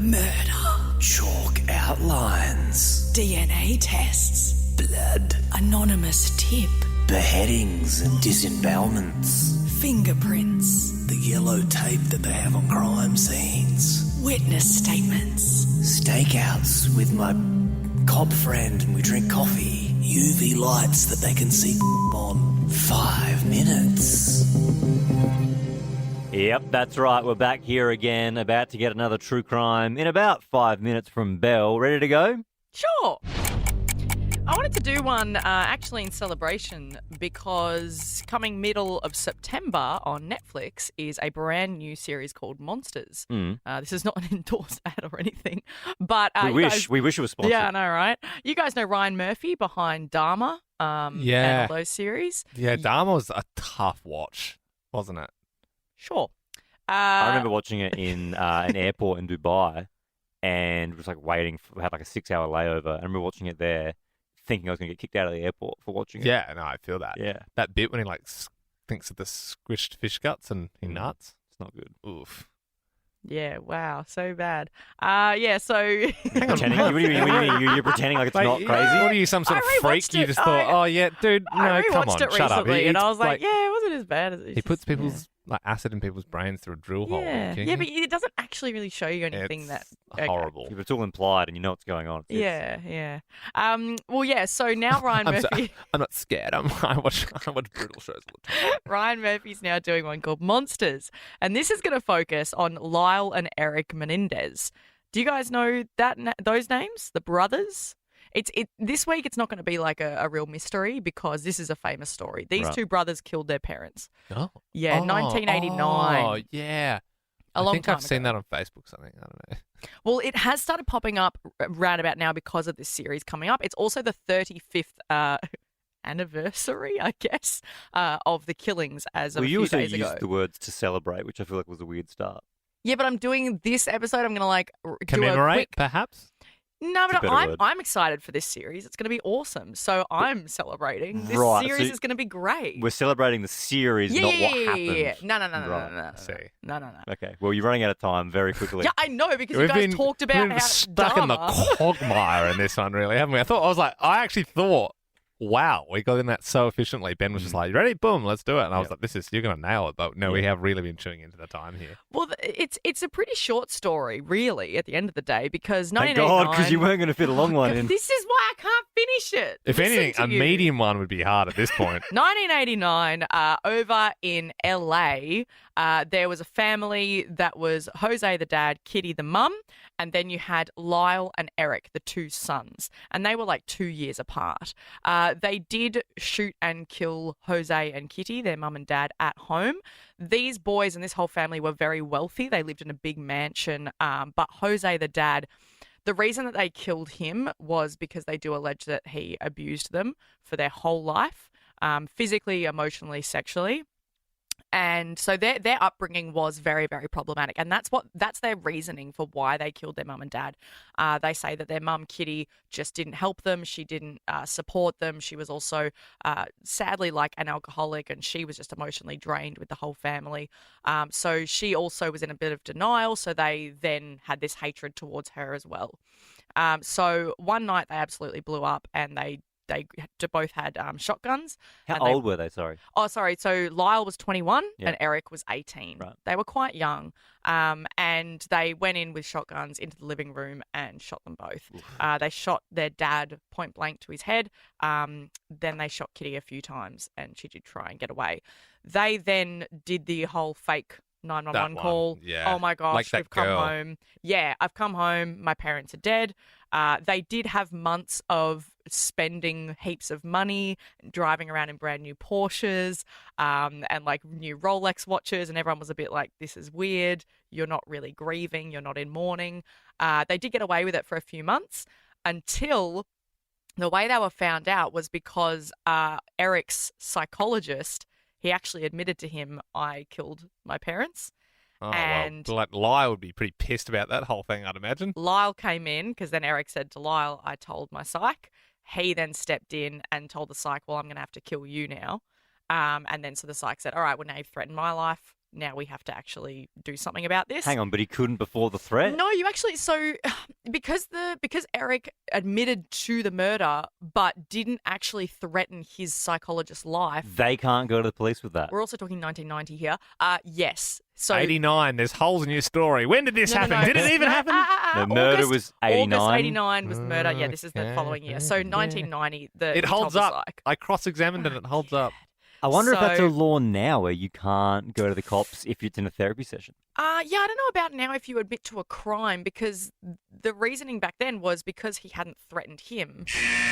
Murder. Chalk outlines. DNA tests. Blood. Anonymous tip. Beheadings and disembowelments. Fingerprints. The yellow tape that they have on crime scenes. Witness statements. Stakeouts with my cop friend and we drink coffee. UV lights that they can see on 5 minutes. Yep, that's right. We're back here again, about to get another true crime in about 5 minutes from Belle. Ready to go? Sure. I wanted to do one actually in celebration because coming middle of September on Netflix is a brand new series called Monsters. This is not an endorsed ad or anything, but we wish it was sponsored. Yeah, I know, right? You guys know Ryan Murphy behind Dharma and all those series. Yeah, Dharma was a tough watch, wasn't it? Sure. I remember watching it in an airport in Dubai and was like waiting for, had like a 6-hour layover. I remember watching it there, thinking I was going to get kicked out of the airport for watching it. Yeah, no, I feel that. Yeah. That bit when he like thinks of the squished fish guts and he nuts. It's not good. Oof. Yeah, wow, so bad. Yeah, so... Pretending, what do you mean? You're pretending like it's not crazy? What are you, some sort of freak? You just thought, oh yeah, dude, no, come on, it shut up. recently and I was like, yeah, it wasn't as bad as it. He puts people's like acid in people's brains through a drill hole. Yeah, but it doesn't actually really show you anything it's that horrible. If it's all implied and you know what's going on. Yeah. Well, yeah. So now Ryan Murphy. I'm not scared. I watch brutal shows all the time. Ryan Murphy's now doing one called Monsters, and this is going to focus on Lyle and Eric Menendez. Do you guys know those names, the brothers? This week it's not going to be like a real mystery because this is a famous story. These two brothers killed their parents. Oh. Yeah, 1989. Oh, yeah. A long I think time I've seen ago. that on Facebook, something. I don't know. Well, it has started popping up round about now because of this series coming up. It's also the 35th anniversary, I guess, of the killings as of a few days ago. You also used the words to celebrate, which I feel like was a weird start. Yeah, but I'm doing this episode. I'm going to like commemorate, do a quick... perhaps? No, That's but a better word. I'm excited for this series. It's going to be awesome. So I'm celebrating. This Right, series so is going to be great. We're celebrating the series, not what happened. No. Right. No. Okay, well, you're running out of time very quickly. Yeah, I know, because you guys talked about we've how stuck in the quagmire in this one, really, haven't we? I actually thought, wow, we got in that so efficiently. Ben was just like, you ready? Boom, let's do it. And I was like, you're going to nail it. But no, we have really been chewing into the time here. Well, it's a pretty short story, really, at the end of the day, because Thank 1989... God, because you weren't going to fit a long one in. This is why I can't finish it. If Listen anything, to a you. medium one would be hard at this point. 1989, over in LA, there was a family that was Jose the dad, Kitty the mum, and then you had Lyle and Eric, the two sons, and they were like 2 years apart. They did shoot and kill Jose and Kitty, their mum and dad, at home. These boys and this whole family were very wealthy. They lived in a big mansion, but Jose the dad, the reason that they killed him was because they do allege that he abused them for their whole life, physically, emotionally, sexually. And so their upbringing was very, very problematic. And that's their reasoning for why they killed their mum and dad. They say that their mum, Kitty, just didn't help them. She didn't support them. She was also, sadly, like an alcoholic, and she was just emotionally drained with the whole family. So she also was in a bit of denial. So they then had this hatred towards her as well. So one night they absolutely blew up, and they both had shotguns. How old were they? Sorry. Oh, sorry. So Lyle was 21 and Eric was 18. Right. They were quite young. And they went in with shotguns into the living room and shot them both. They shot their dad point blank to his head. Then they shot Kitty a few times, and she did try and get away. They then did the whole fake 911 call. Yeah. Oh my gosh, Like that we've come girl. home. Yeah, I've come home. My parents are dead. They did have months of spending heaps of money, driving around in brand new Porsches, and like new Rolex watches, and everyone was a bit like, this is weird. You're not really grieving. You're not in mourning. They did get away with it for a few months until the way they were found out was because Eric's psychologist, he actually admitted to him, I killed my parents. Oh, and well, like Lyle would be pretty pissed about that whole thing, I'd imagine. Lyle came in because then Eric said to Lyle, I told my psych. He then stepped in and told the psych, well, I'm going to have to kill you now. And then so the psych said, all right, well, now you've threatened my life. now we have to actually do something about this. Hang on, but he couldn't before the threat? No, you actually because Eric admitted to the murder but didn't actually threaten his psychologist's life. They can't go to the police with that. We're also talking 1990 here. Yes. So 89. There's holes in your story. When did this happen? No. Did it even happen? The murder was 89? August 89 was the murder. Yeah, this is the following year. So 1990, It holds up. I cross-examined and it holds up. I wonder if that's So- a law now where you can't go to the cops if it's in a therapy session. Yeah, I don't know about now if you admit to a crime because the reasoning back then was because he hadn't threatened him.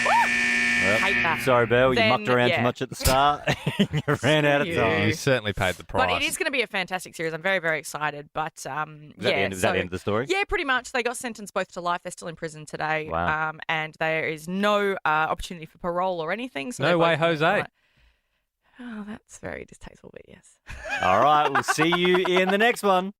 Well, Hate that. sorry, Belle, you Then, mucked around yeah. too much at the start. You ran out of You. time. You certainly paid the price. But it is going to be a fantastic series. I'm very, very excited. But Is that yeah, the end, is that the end of the story? Yeah, pretty much. They got sentenced both to life. They're still in prison today. Wow. And there is no opportunity for parole or anything. So No they're way, both Jose. like- Oh, that's very distasteful, but yes. All right, we'll see you in the next one.